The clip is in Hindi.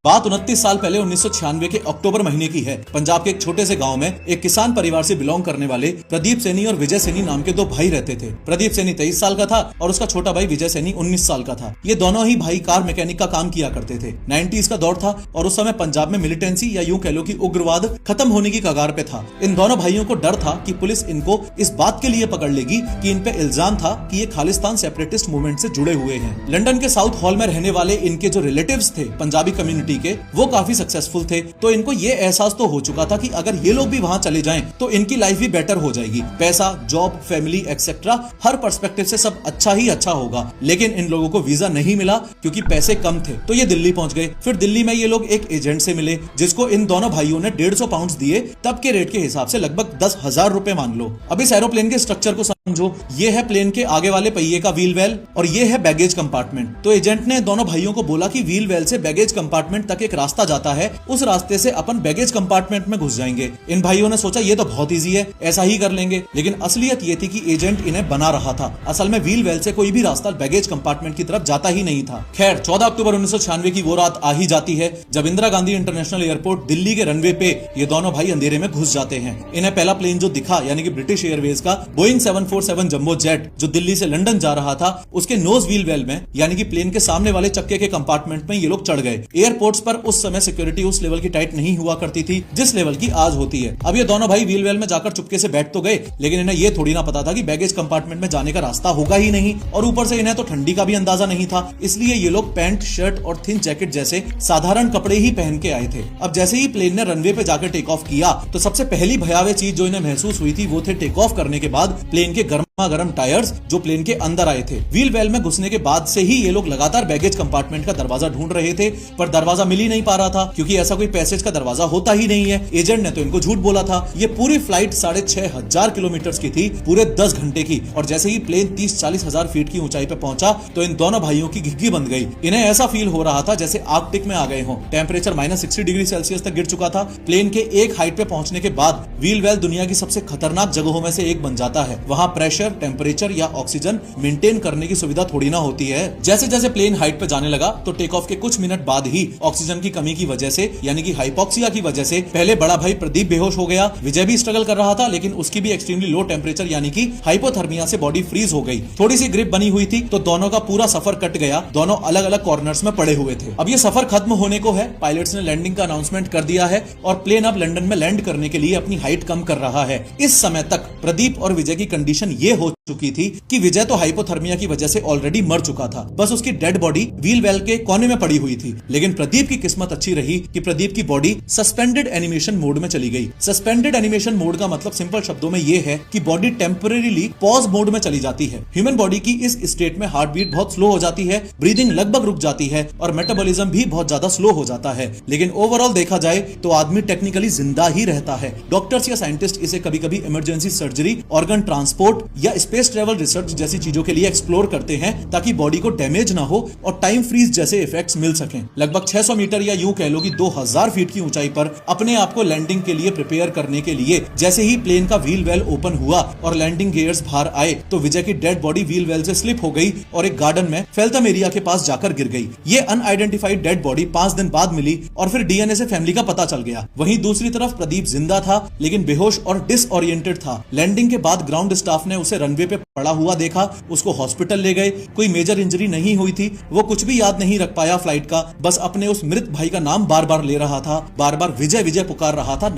बात 29 साल पहले 1996 के अक्टूबर महीने की है। पंजाब के एक छोटे से गांव में एक किसान परिवार से बिलोंग करने वाले प्रदीप सैनी और विजय सैनी नाम के दो भाई रहते थे। प्रदीप सैनी 23 साल का था और उसका छोटा भाई विजय सैनी 19 साल का था। ये दोनों ही भाई कार मैकेनिक का काम किया करते थे। 90s का दौर था और उस समय पंजाब में मिलिटेंसी या यूं कह लो कि उग्रवाद खत्म होने की कगार पे था। इन दोनों भाइयों को डर था कि पुलिस इनको इस बात के लिए पकड़ लेगी कि इन पे इल्जाम था कि ये खालिस्तान सेपरेटिस्ट मूवमेंट से जुड़े हुए हैं। लंदन के साउथ हॉल में रहने वाले इनके जो रिलेटिव्स थे पंजाबी कम्युनिटी के, वो काफी सक्सेसफुल थे। तो इनको ये एहसास तो हो चुका था कि अगर ये लोग भी वहां चले जाएं तो इनकी लाइफ भी बेटर हो जाएगी। पैसा, जॉब, फैमिली एक्सेट्रा हर पर्सपेक्टिव से सब अच्छा ही अच्छा होगा। लेकिन इन लोगों को वीजा नहीं मिला क्योंकि पैसे कम थे। तो ये दिल्ली पहुंच गए। फिर दिल्ली में ये लोग एक एजेंट से मिले जिसको इन दोनों भाइयों ने 150 पाउंड दिए। तब के रेट के हिसाब से लगभग 10,000 रुपए मान लो। अब इस एरोप्लेन के स्ट्रक्चर को समझो। ये है प्लेन के आगे वाले पहिए का व्हील वेल और ये है बैगेज कंपार्टमेंट। तो एजेंट ने दोनों भाइयों को बोला कि व्हील वेल से बैगेज कंपार्टमेंट तक एक रास्ता जाता है, उस रास्ते से अपन बैगेज कंपार्टमेंट में घुस जाएंगे। इन भाइयों ने सोचा ये तो बहुत इजी है, ऐसा ही कर लेंगे। लेकिन असलियत ये थी कि एजेंट इन्हें बना रहा था। असल में व्हील वेल से कोई भी रास्ता बैगेज कंपार्टमेंट की तरफ जाता ही नहीं था। खैर 14 अक्टूबर 1996 की वो रात आ ही जाती है जब इंदिरा गांधी इंटरनेशनल एयरपोर्ट दिल्ली के रनवे पे ये दोनों भाई अंधेरे में घुस जाते हैं। इन्हें पहला प्लेन जो दिखा यानी कि ब्रिटिश एयरवेज का बोइंग 747 जंबो जेट जो दिल्ली से लंदन जा रहा था, उसके नोज व्हील वेल में यानी कि प्लेन के सामने वाले चक्के के कंपार्टमेंट में ये लोग चढ़ गए। एयरपोर्ट्स पर उस समय सिक्योरिटी उस लेवल की टाइट नहीं हुआ करती थी जिस लेवल की आज होती है। अब ये दोनों भाई व्हील वेल में जाकर चुपके से बैठ तो गए, लेकिन इन्हें ये थोड़ी ना पता था कि बैगेज कंपार्टमेंट में जाने का रास्ता होगा ही नहीं। और ऊपर से इन्हें तो ठंडी का भी अंदाजा नहीं था, इसलिए ये लोग पैंट, शर्ट और थिन जैकेट जैसे साधारण कपड़े ही पहन के आए थे। अब जैसे ही प्लेन ने रनवे पे जाकर टेक ऑफ किया तो सबसे पहली भयावह चीज जो इन्हें महसूस हुई थी वो थे टेक ऑफ करने के बाद प्लेन के गर्म टायर्स जो प्लेन के अंदर आए थे। व्हील वेल में घुसने के बाद से ही ये लोग लगातार बैगेज कंपार्टमेंट का दरवाजा ढूंढ रहे थे, पर दरवाजा मिल ही नहीं पा रहा था क्योंकि ऐसा कोई पैसेज का दरवाजा होता ही नहीं है। एजेंट ने तो इनको झूठ बोला था। ये पूरी फ्लाइट 6,500 किलोमीटर की थी, पूरे 10 घंटे की। और जैसे ही प्लेन 30-40 हजार फीट की ऊंचाई पे पहुंचा तो इन दोनों भाइयों की घिघी बंद गई। इन्हें ऐसा फील हो रहा था जैसे आर्कटिक में आ गए हों। टेम्परेचर -60 डिग्री सेल्सियस तक गिर चुका था। प्लेन के एक हाइट पे पहुंचने के बाद व्हील वेल दुनिया की सबसे खतरनाक जगहों में से एक बन जाता है। वहां प्रेशर, टेम्परेचर या ऑक्सीजन मेंटेन करने की सुविधा थोड़ी ना होती है। जैसे जैसे प्लेन हाइट पे जाने लगा तो टेक ऑफ के कुछ मिनट बाद ही ऑक्सीजन की कमी की वजह से यानी कि हाइपोक्सिया की वजह से पहले बड़ा भाई प्रदीप बेहोश हो गया। विजय भी स्ट्रगल कर रहा था, लेकिन उसकी भी एक्सट्रीमली लो टेम्परेचर यानी कि हाइपोथर्मिया से बॉडी फ्रीज हो गई। थोड़ी सी ग्रिप बनी हुई थी तो दोनों का पूरा सफर कट गया। दोनों अलग अलग कॉर्नर्स में पड़े हुए थे। अब ये सफर खत्म होने को है। पायलट्स ने लैंडिंग का अनाउंसमेंट कर दिया है और प्लेन अब लंदन में लैंड करने के लिए अपनी हाइट कम कर रहा है। इस समय तक प्रदीप और विजय की कंडीशन ये हो चुकी थी कि विजय तो हाइपोथर्मिया की वजह से ऑलरेडी मर चुका था, बस उसकी डेड बॉडी व्हील वेल के कोने में पड़ी हुई थी। लेकिन प्रदीप की किस्मत अच्छी रही कि प्रदीप की बॉडी सस्पेंडेड एनिमेशन मोड में चली गई। सस्पेंडेड एनिमेशन मोड का मतलब सिंपल शब्दों में यह है कि बॉडी टेम्परेरीली पॉज मोड में चली जाती है। ह्यूमन बॉडी की इस स्टेट में हार्ट बीट बहुत स्लो हो जाती है, ब्रीदिंग लगभग रुक जाती है और मेटाबॉलिज्म भी बहुत ज्यादा स्लो हो जाता है। लेकिन ओवरऑल देखा जाए तो आदमी टेक्निकली जिंदा ही रहता है। डॉक्टर्स या साइंटिस्ट इसे कभी कभी इमरजेंसी सर्जरी, ऑर्गन ट्रांसपोर्ट या स्पेस ट्रेवल रिसर्च जैसी चीजों के लिए एक्सप्लोर करते हैं ताकि बॉडी को डैमेज ना हो और टाइम फ्रीज जैसे इफेक्ट्स मिल सकें। लगभग 600 मीटर या यूं कह लो कि 2000 फीट की ऊंचाई पर अपने आप को लैंडिंग के लिए प्रिपेयर करने के लिए जैसे ही प्लेन का व्हील वेल ओपन हुआ और लैंडिंग गियर्स बाहर आए तो विजय की डेड बॉडी व्हील वेल से स्लिप हो गई और एक गार्डन में फेल्थम एरिया के पास जाकर गिर गई। ये अनआइडेंटिफाइड डेड बॉडी 5 दिन बाद मिली और फिर डीएनए से फैमिली का पता चल गया। वहीं दूसरी तरफ प्रदीप जिंदा था लेकिन बेहोश और डिसओरिएंटेड था। लैंडिंग के बाद ग्राउंड स्टाफ ने उसे रनवे पे पड़ा हुआ देखा, उसको हॉस्पिटल ले गए। कोई मेजर इंजरी नहीं हुई थी। वो कुछ भी याद नहीं रख पाया फ्लाइट का, बस अपने उस मृत भाई का नाम बार बार ले रहा था, बार बार विजय विजय पुकार रहा था।